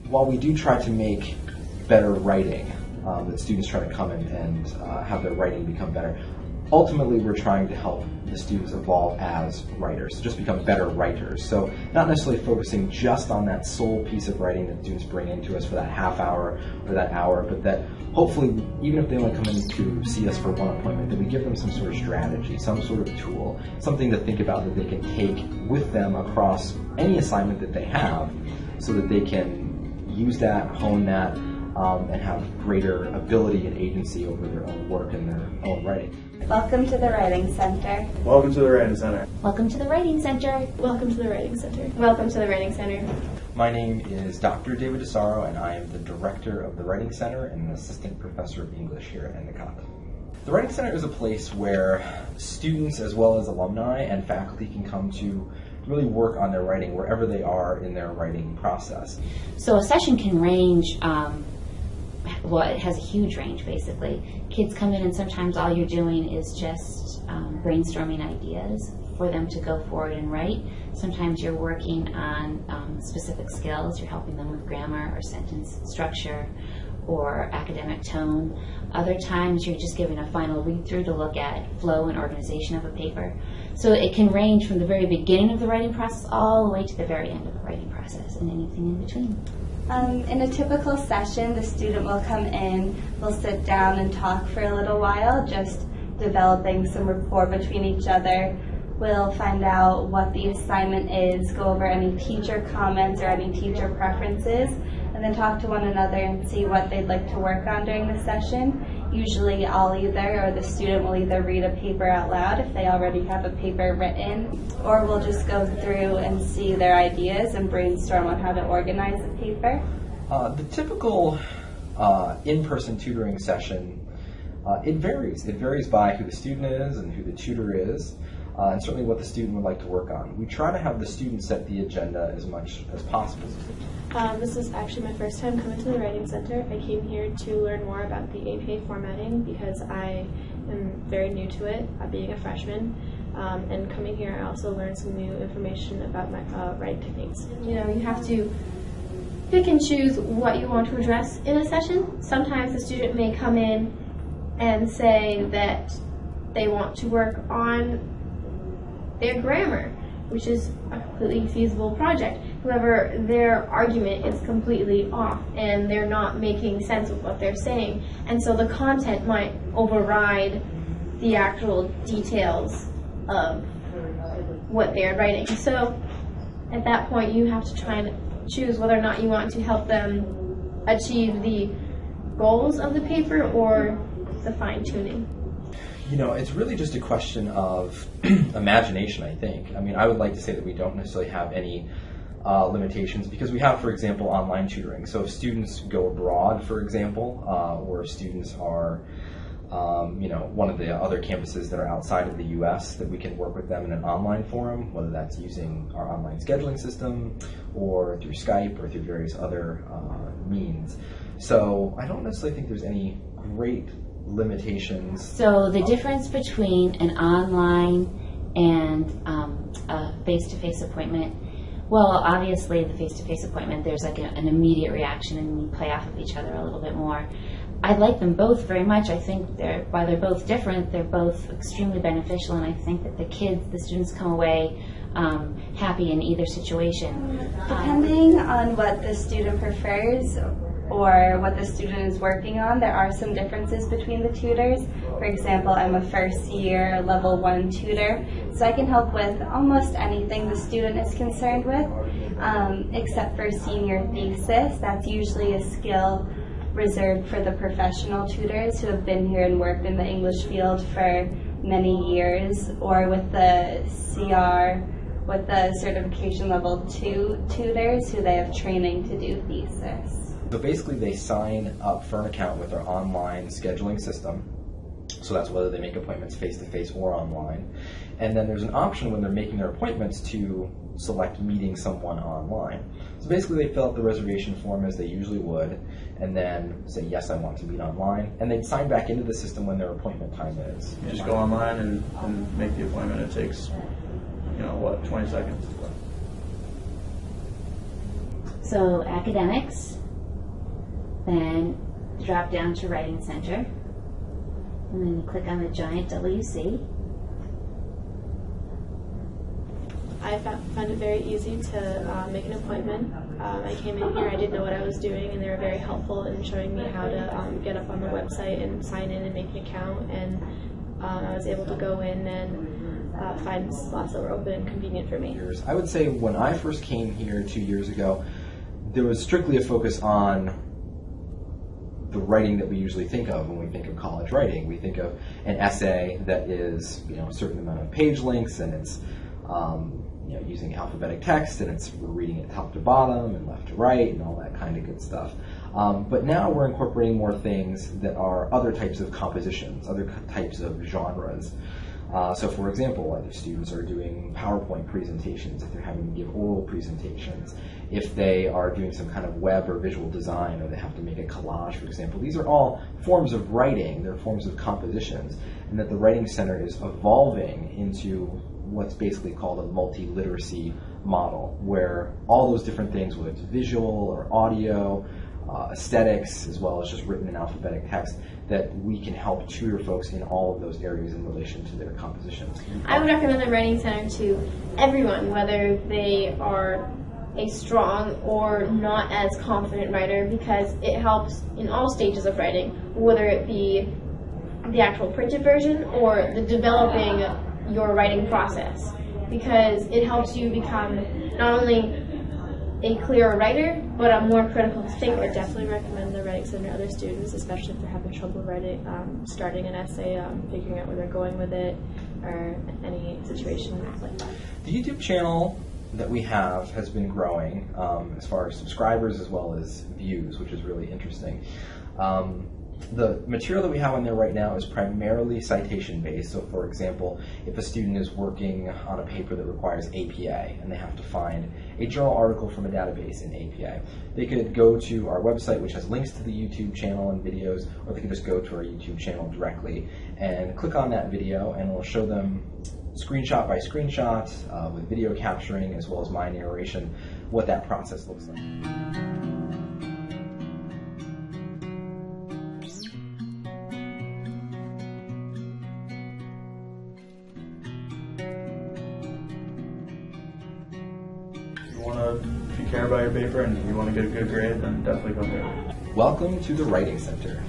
while we do try to make better writing, that students try to come in and have their writing become better, ultimately we're trying to help the students evolve as writers, just become better writers. So not necessarily focusing just on that sole piece of writing that students bring into us for that half hour or that hour, but that hopefully, even if they only come in to see us for one appointment, that we give them some sort of strategy, some sort of tool, something to think about that they can take with them across any assignment that they have, so that they can use that, hone that, and have greater ability and agency over their own work and their own writing. Welcome to the Writing Center. Welcome to the Writing Center. Welcome to the Writing Center. Welcome to the Writing Center. Welcome to the Writing Center. My name is Dr. David DeSaro, and I am the director of the Writing Center and an assistant professor of English here at Endicott. The Writing Center is a place where students as well as alumni and faculty can come to really work on their writing wherever they are in their writing process. So a session can range, well, it has a huge range basically. Kids come in and sometimes all you're doing is just brainstorming ideas for them to go forward and write. Sometimes you're working on specific skills. You're helping them with grammar or sentence structure or academic tone. Other times you're just giving a final read-through to look at flow and organization of a paper. So it can range from the very beginning of the writing process all the way to the very end of the writing process and anything in between. In a typical session, the student will come in, we'll sit down and talk for a little while, just developing some rapport between each other. We'll find out what the assignment is, go over any teacher comments or any teacher preferences, and then talk to one another and see what they'd like to work on during the session. Usually I'll either, or the student will either read a paper out loud if they already have a paper written, or we'll just go through and see their ideas and brainstorm on how to organize the paper. The typical in-person tutoring session, it varies. It varies by who the student is and who the tutor is, and certainly what the student would like to work on. We try to have the student set the agenda as much as possible. This is actually my first time coming to the Writing Center. I came here to learn more about the APA formatting because I am very new to it, being a freshman. And coming here, I also learned some new information about my writing techniques. You know, you have to pick and choose what you want to address in a session. Sometimes the student may come in and say that they want to work on their grammar, which is a completely feasible project. However, their argument is completely off and they're not making sense of what they're saying. And so the content might override the actual details of what they're writing. So at that point, you have to try and choose whether or not you want to help them achieve the goals of the paper or the fine-tuning. You know, it's really just a question of imagination, I think. I mean, I would like to say that we don't necessarily have any limitations because we have, for example, online tutoring. So if students go abroad, for example, or if students are, you know, one of the other campuses that are outside of the U.S., that we can work with them in an online forum, whether that's using our online scheduling system or through Skype or through various other means. So I don't necessarily think there's any great limitations. So the difference between an online and a face-to-face appointment, well, obviously the face-to-face appointment, there's like an immediate reaction and you play off of each other a little bit more. I like them both very much. I think while they're both different, they're both extremely beneficial, and I think that the students come away happy in either situation. Depending on what the student prefers or what the student is working on, there are some differences between the tutors. For example, I'm a first year level 1 tutor, so I can help with almost anything the student is concerned with, except for senior thesis. That's usually a skill reserved for the professional tutors who have been here and worked in the English field for many years, or with the CR, with the certification level 2 tutors who they have training to do thesis. So basically they sign up for an account with our online scheduling system. So that's whether they make appointments face-to-face or online. And then there's an option when they're making their appointments to select meeting someone online. So basically they fill out the reservation form as they usually would, and then say, yes, I want to meet online. And they'd sign back into the system when their appointment time is. You just go online and make the appointment. It takes, 20 seconds. So academics, Then drop down to Writing Center, and then you click on the giant WC. I found it very easy to make an appointment. I came in here, I didn't know what I was doing, and they were very helpful in showing me how to get up on the website and sign in and make an account, and I was able to go in and find slots that were open and convenient for me. I would say when I first came here 2 years ago, there was strictly a focus on the writing that we usually think of when we think of college writing. We think of an essay that is, a certain amount of page lengths, and it's using alphabetic text, and we're reading it top to bottom and left to right and all that kind of good stuff. But now we're incorporating more things that are other types of compositions, other types of genres. So for example, if students are doing PowerPoint presentations, if they're having to give oral presentations, if they are doing some kind of web or visual design, or they have to make a collage, for example, these are all forms of writing, they're forms of compositions, and that the Writing Center is evolving into what's basically called a multi-literacy model, where all those different things, whether it's visual or audio, aesthetics, as well as just written in alphabetic text, that we can help tutor folks in all of those areas in relation to their compositions. I would recommend the Writing Center to everyone, whether they are a strong or not as confident writer, because it helps in all stages of writing, whether it be the actual printed version or the developing your writing process, because it helps you become not only a clearer writer, but a more critical thinker. I would definitely recommend the Writing Center to other students, especially if they're having trouble writing, starting an essay, figuring out where they're going with it, or any situation like that. The YouTube channel that we have has been growing as far as subscribers as well as views, which is really interesting. The material that we have on there right now is primarily citation-based. So for example, if a student is working on a paper that requires APA and they have to find a journal article from a database in APA, they could go to our website, which has links to the YouTube channel and videos, or they can just go to our YouTube channel directly and click on that video, and we'll show them screenshot by screenshot with video capturing as well as my narration what that process looks like. If you care about your paper and you want to get a good grade, then definitely come here. Welcome to the Writing Center.